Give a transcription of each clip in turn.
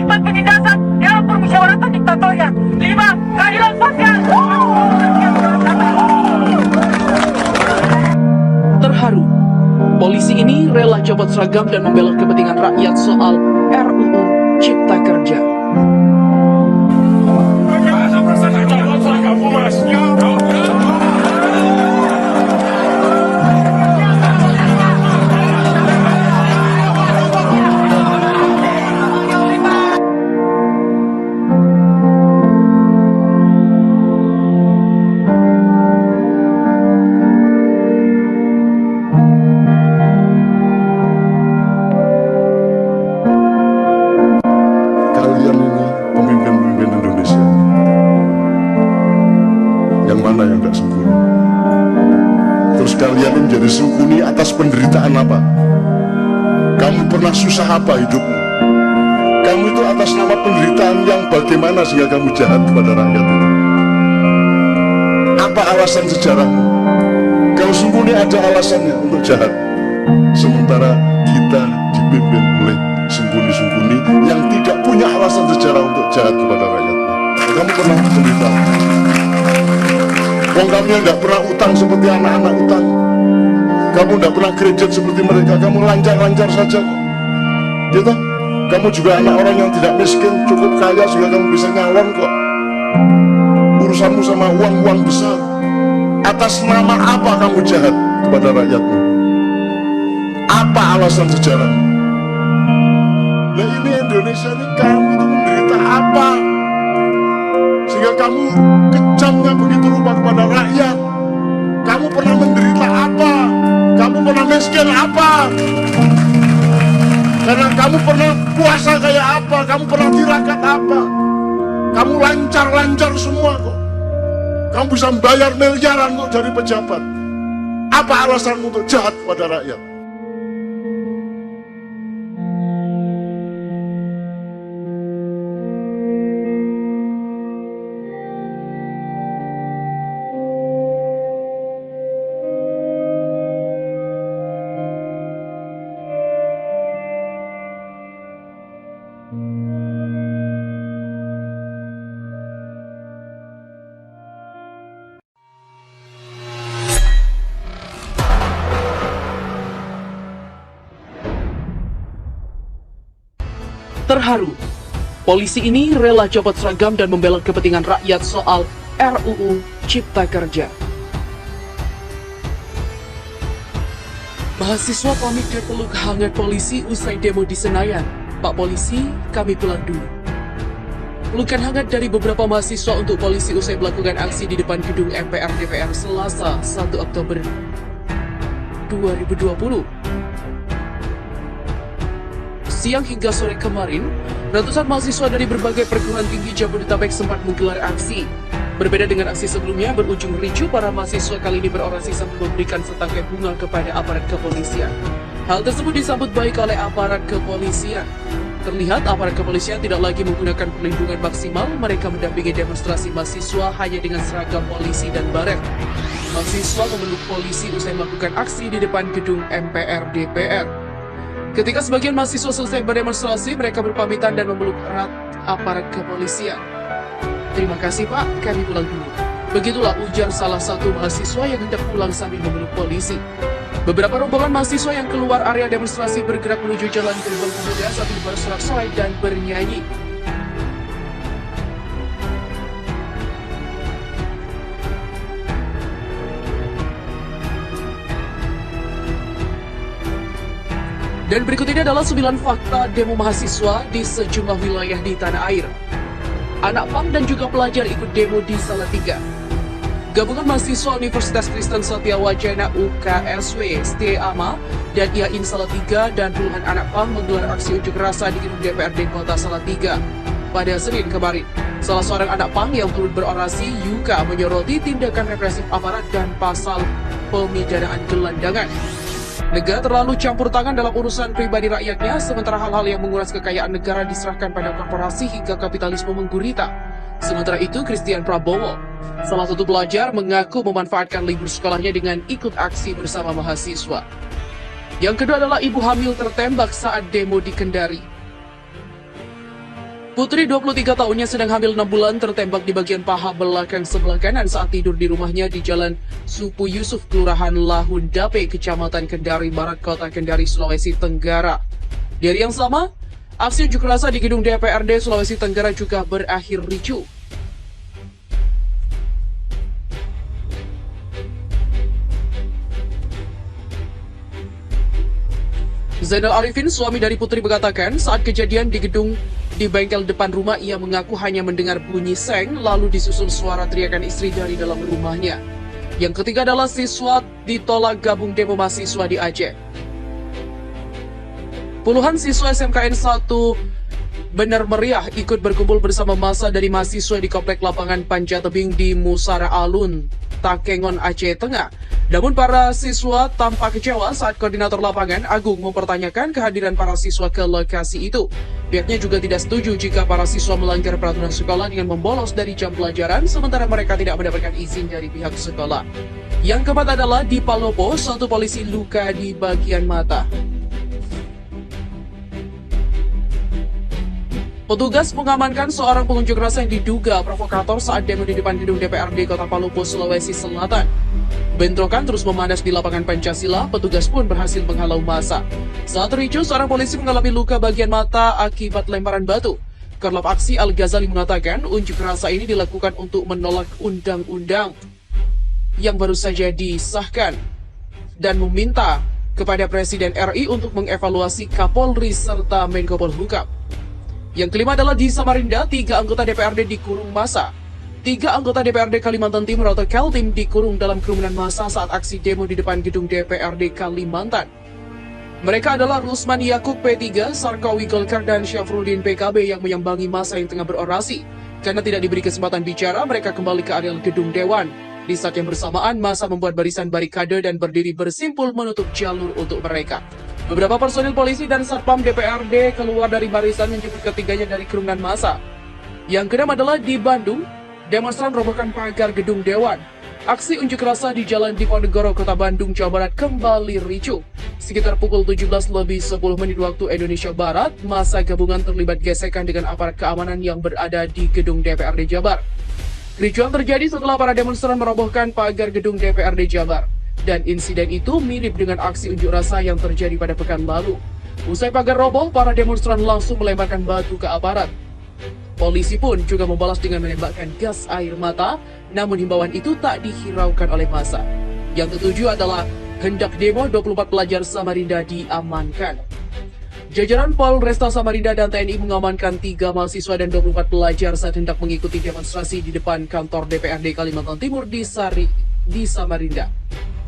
4. Penindasan dalam permusyawaratan diktatornya. 5. Keadilan sosial. Terharu, polisi ini rela copot seragam dan membela kepentingan rakyat soal RUU Cipta Kerja. Kalian ini pemimpin-pemimpin Indonesia, yang mana yang gak sungguh? Terus kalian ini menjadi sungkuni atas penderitaan apa? Kamu pernah susah apa hidupmu? Kamu itu atas nama penderitaan yang bagaimana sehingga kamu jahat kepada rakyat itu? Apa alasan sejarahmu? Kau sungkuni ada alasannya untuk jahat. Sementara kita dipimpin oleh sungkuni-sungkuni yang tidak punya alasan sejarah untuk jahat kepada rakyatnya. Kamu pernah menderita? Wong kamu yang tidak pernah utang seperti anak-anak utang. Kamu tidak pernah kredit seperti mereka. Kamu lancar-lancar saja kok. Gitu? Kamu juga anak orang yang tidak miskin, cukup kaya sehingga kamu bisa nyalon kok. Urusanmu sama uang-uang besar. Atas nama apa kamu jahat kepada rakyatmu? Apa alasan sejarahmu? Nah ini Indonesia ini, kamu itu menderita apa? Sehingga kamu kejamnya begitu rupa kepada rakyat. Kamu pernah menderita apa? Kamu pernah miskin apa? Karena kamu pernah puasa kayak apa? Kamu pernah tirakat apa? Kamu lancar-lancar semua kok. Kamu bisa membayar miliaran kok dari pejabat. Apa alasanmu untuk jahat pada rakyat? Terharu, polisi ini rela copot seragam dan membela kepentingan rakyat soal RUU Cipta Kerja. Mahasiswa pamit berpeluk hangat polisi usai demo di Senayan. Pak polisi, kami pulang dulu. Pelukan hangat dari beberapa mahasiswa untuk polisi usai melakukan aksi di depan gedung MPR DPR Selasa 1 Oktober 2020. Siang hingga sore kemarin, ratusan mahasiswa dari berbagai perguruan tinggi Jabodetabek sempat menggelar aksi. Berbeda dengan aksi sebelumnya, berujung ricuh, para mahasiswa kali ini berorasi sambil memberikan setangkai bunga kepada aparat kepolisian. Hal tersebut disambut baik oleh aparat kepolisian. Terlihat aparat kepolisian tidak lagi menggunakan perlindungan maksimal, mereka mendampingi demonstrasi mahasiswa hanya dengan seragam polisi dan baret. Mahasiswa memeluk polisi usai melakukan aksi di depan gedung MPR DPR. Ketika sebagian mahasiswa selesai berdemonstrasi, mereka berpamitan dan memeluk erat aparat kepolisian. Terima kasih Pak, kami pulang dulu. Begitulah ujar salah satu mahasiswa yang hendak pulang sambil memeluk polisi. Beberapa rombongan mahasiswa yang keluar area demonstrasi bergerak menuju jalan Gerbang Pemuda sambil bersorak-sorai dan bernyanyi. Dan berikut ini adalah 9 fakta demo mahasiswa di sejumlah wilayah di tanah air. Anak PAM dan juga pelajar ikut demo di Salatiga. Gabungan mahasiswa Universitas Kristen Satya Wacana UKSW STAMA dan IAIN Salatiga dan puluhan anak PAM menggelar aksi unjuk rasa di gedung DPRD Kota Salatiga pada Senin kemarin. Salah seorang anak PAM yang turut berorasi, Yuka, menyoroti tindakan represif aparat dan pasal pemidanaan gelandangan. Negara terlalu campur tangan dalam urusan pribadi rakyatnya, sementara hal-hal yang menguras kekayaan negara diserahkan pada korporasi hingga kapitalisme menggurita. Sementara itu, Christian Prabowo, salah satu pelajar, mengaku memanfaatkan libur sekolahnya dengan ikut aksi bersama mahasiswa. Yang kedua adalah ibu hamil tertembak saat demo di Kendari. Putri 23 tahunnya sedang hamil 6 bulan tertembak di bagian paha belakang sebelah kanan saat tidur di rumahnya di Jalan Supu Yusuf, Kelurahan Lahundape, Kecamatan Kendari Barat, Kota Kendari, Sulawesi Tenggara. Di hari yang sama, aksi unjuk rasa di gedung DPRD Sulawesi Tenggara juga berakhir ricuh. Zainal Arifin, suami dari Putri, mengatakan saat kejadian di gedung di bengkel depan rumah, ia mengaku hanya mendengar bunyi seng, lalu disusul suara teriakan istri dari dalam rumahnya. Yang ketiga adalah siswa ditolak gabung demo mahasiswa di Aceh. Puluhan siswa SMKN 1 Benar Meriah ikut berkumpul bersama massa dari mahasiswa di Komplek Lapangan Panjatebing di Musara Alun, Takengon, Aceh Tengah. Namun para siswa tampak kecewa saat koordinator lapangan, Agung, mempertanyakan kehadiran para siswa ke lokasi itu. Pihaknya juga tidak setuju jika para siswa melanggar peraturan sekolah dengan membolos dari jam pelajaran, sementara mereka tidak mendapatkan izin dari pihak sekolah. Yang keempat adalah di Palopo, satu polisi luka di bagian mata. Petugas mengamankan seorang pengunjuk rasa yang diduga provokator saat demo di depan gedung DPRD Kota Palopo, Sulawesi Selatan. Bentrokan terus memanas di lapangan Pancasila, petugas pun berhasil menghalau massa. Saat ricuh, seorang polisi mengalami luka bagian mata akibat lemparan batu. Korlap aksi Al-Ghazali mengatakan unjuk rasa ini dilakukan untuk menolak undang-undang yang baru saja disahkan dan meminta kepada Presiden RI untuk mengevaluasi Kapolri serta Menko Polhukam. Yang kelima adalah di Samarinda, 3 anggota DPRD dikurung massa. 3 anggota DPRD Kalimantan Timur atau Kaltim dikurung dalam kerumunan massa saat aksi demo di depan gedung DPRD Kalimantan. Mereka adalah Rusman Yakub P3, Sarkawi Golkar, dan Syafruddin PKB yang menyambangi massa yang tengah berorasi. Karena tidak diberi kesempatan bicara, mereka kembali ke areal gedung Dewan. Di saat yang bersamaan, massa membuat barisan barikade dan berdiri bersimpul menutup jalur untuk mereka. Beberapa personil polisi dan Satpam DPRD keluar dari barisan menjemput ketiganya dari kerumunan massa. Yang keenam adalah di Bandung, demonstran robohkan pagar gedung Dewan. Aksi unjuk rasa di Jalan Diponegoro, Kota Bandung, Jawa Barat kembali ricuh. Sekitar pukul 17:10 waktu Indonesia Barat, massa gabungan terlibat gesekan dengan aparat keamanan yang berada di gedung DPRD Jabar. Kericuhan terjadi setelah para demonstran merobohkan pagar gedung DPRD Jabar. Dan insiden itu mirip dengan aksi unjuk rasa yang terjadi pada pekan lalu. Usai pagar roboh, para demonstran langsung melemparkan batu ke aparat. Polisi pun juga membalas dengan menembakkan gas air mata, namun himbauan itu tak dihiraukan oleh massa. Yang ketujuh adalah hendak demo 24 pelajar Samarinda diamankan. Jajaran Polresta Samarinda dan TNI mengamankan 3 mahasiswa dan 24 pelajar saat hendak mengikuti demonstrasi di depan kantor DPRD Kalimantan Timur di Samarinda.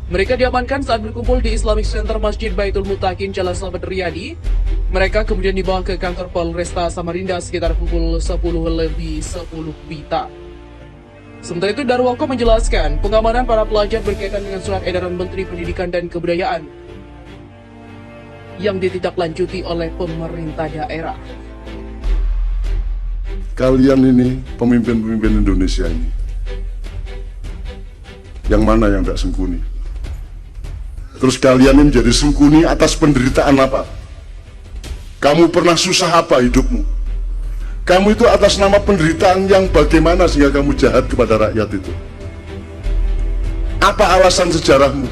Mereka diamankan saat berkumpul di Islamic Center Masjid Baitul Mutakin, Jalan Slamet Riyadi. Mereka kemudian dibawa ke kantor Polresta Samarinda sekitar pukul 10:10 WITA. Sementara itu, Darwoko menjelaskan pengamanan para pelajar berkaitan dengan surat edaran Menteri Pendidikan dan Kebudayaan yang ditindaklanjuti oleh pemerintah daerah. Kalian ini pemimpin-pemimpin Indonesia ini, yang mana yang tidak sembunyi? Terus kalian ini menjadi sembunyi atas penderitaan apa? Kamu pernah susah apa hidupmu? Kamu itu atas nama penderitaan yang bagaimana sehingga kamu jahat kepada rakyat itu? Apa alasan sejarahmu?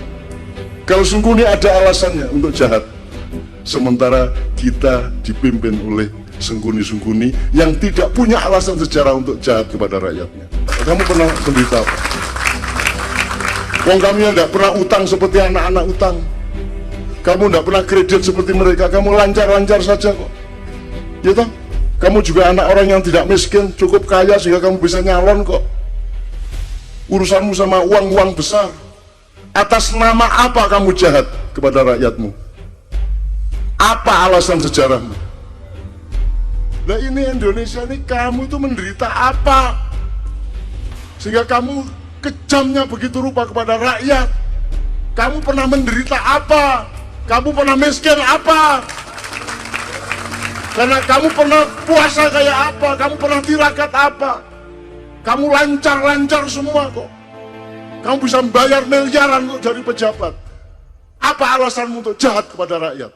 Kalau sembunyi ada alasannya untuk jahat. Sementara kita dipimpin oleh sembunyi-sembunyi yang tidak punya alasan sejarah untuk jahat kepada rakyatnya. Kamu pernah menderita apa? Wong kami tidak pernah utang seperti anak-anak utang. Kamu tidak pernah kredit seperti mereka. Kamu lancar-lancar saja kok. Ya toh? Kamu juga anak orang yang tidak miskin, cukup kaya sehingga kamu bisa nyalon kok. Urusanmu sama uang-uang besar. Atas nama apa kamu jahat kepada rakyatmu? Apa alasan sejarahmu? Nah ini Indonesia ini, kamu itu menderita apa? Sehingga kamu kejamnya begitu rupa kepada rakyat. Kamu pernah menderita apa? Kamu pernah miskin apa? Karena kamu pernah puasa kayak apa? Kamu pernah tirakat apa? Kamu lancar-lancar semua kok. Kamu bisa membayar miliaran untuk jadi pejabat. Apa alasanmu untuk jahat kepada rakyat?